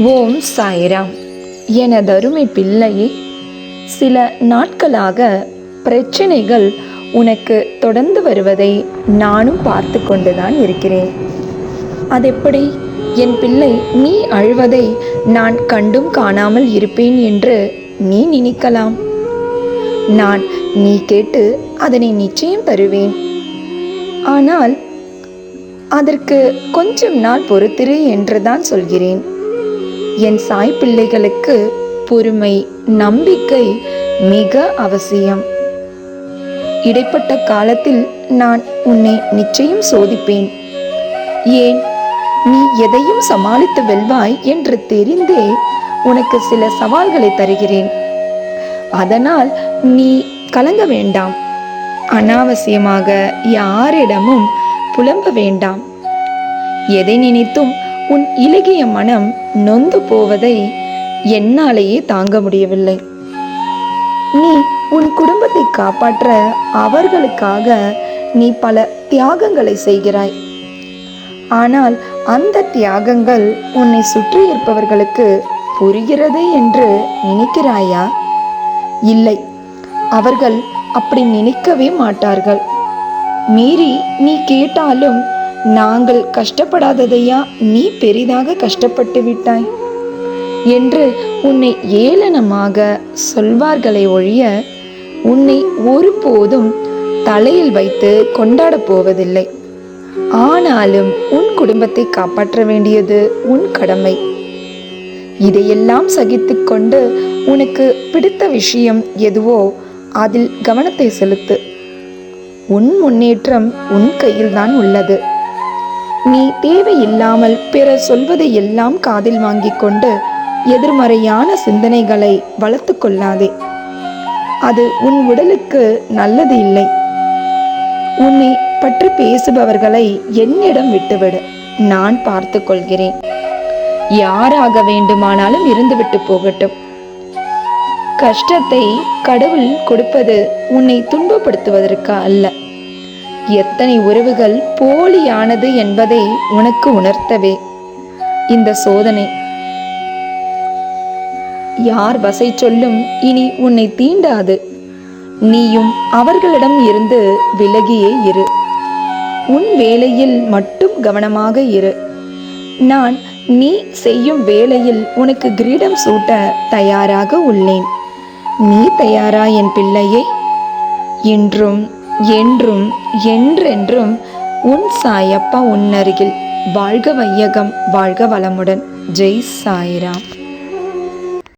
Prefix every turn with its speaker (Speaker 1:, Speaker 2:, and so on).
Speaker 1: ஓம் சாய்ராம். எனதருமை பிள்ளையே, சில நாட்களாக பிரச்சனைகள் உனக்கு தொடர்ந்து வருவதை நானும் பார்த்து கொண்டுதான் இருக்கிறேன். அதெப்படி என் பிள்ளை, நீ அழுவதை நான் கண்டும் காணாமல் இருப்பேன் என்று நீ நினைக்கலாம். நான் நீ கேட்டு அதனை நிச்சயம் தருவேன். ஆனால் அதற்கு கொஞ்சம் நாள் பொறுத்திரு என்றுதான் சொல்கிறேன். என் சாய் பிள்ளைகளுக்கு பொறுமை, நம்பிக்கை மிக அவசியம். இடைப்பட்ட காலத்தில் நான் உன்னை நிச்சயம் சோதிப்பேன். ஏன், நீ எதையும் சமாளித்து வெல்வாய் என்று தெரிந்தே உனக்கு சில சவால்களை தருகிறேன். அதனால் நீ கலங்க வேண்டாம். அனாவசியமாக யாரிடமும் புலம்ப வேண்டாம். எதை நினைத்தும் உன் இலகிய மனம் நொந்து போவதை என்னாலேயே தாங்க முடியவில்லை. நீ உன் குடும்பத்தை காப்பாற்ற அவர்களுக்காக நீ பல தியாகங்களை செய்கிறாய். ஆனால் அந்த தியாகங்கள் உன்னை சுற்றி இருப்பவர்களுக்கு புரிகிறது என்று நினைக்கிறாயா? இல்லை, அவர்கள் அப்படி நினைக்கவே மாட்டார்கள். மீறி நீ கேட்டாலும், நாங்கள் கஷ்டப்படாததையா நீ பெரிதாக கஷ்டப்பட்டு விட்டாய் என்று உன்னை ஏளனமாக சொல்வார்களை ஒழிய உன்னை ஒருபோதும் தலையில் வைத்து கொண்டாடப் போவதில்லை. ஆனாலும் உன் குடும்பத்தை காப்பாற்ற வேண்டியது உன் கடமை. இதையெல்லாம் சகித்து கொண்டு உனக்கு பிடித்த விஷயம் எதுவோ அதில் கவனத்தை செலுத்து. உன் முன்னேற்றம் உன் கையில்தான் உள்ளது. நீ தேவையில்லாமல் பிறர் சொல்வதை எல்லாம் காதில் வாங்கிக் கொண்டு எதிர்மறையான சிந்தனைகளை வளர்த்து கொள்ளாதே. அது உன் உடலுக்கு நல்லது இல்லை. உன்னை பற்றி பேசுபவர்களை என்னிடம் விட்டுவிடு. நான் பார்த்து கொள்கிறேன். யாராக வேண்டுமானாலும் இருந்துவிட்டு போகட்டும். கஷ்டத்தை கடவுள் கொடுப்பது உன்னை துன்பப்படுத்துவதற்கு அல்ல. எத்தனை உறவுகள் போலியானது என்பதை உனக்கு உணர்த்தவே இந்த சோதனை. யார் வசை சொல்லும் இனி உன்னை தீண்டாது. நீயும் அவர்களிடம் இருந்து விலகியே இரு. உன் வேலையில் மட்டும் கவனமாக இரு. நான் நீ செய்யும் வேலையில் உனக்கு கிரீடம் சூட்ட தயாராக உள்ளேன். நீ தயாரா என் பிள்ளையே? இன்றும் என்றும் என்றென்றும் உன் சாயப்பா உன் அருகில். வாழ்க வையகம், வாழ்க வளமுடன். ஜெய் சாய்ராம்.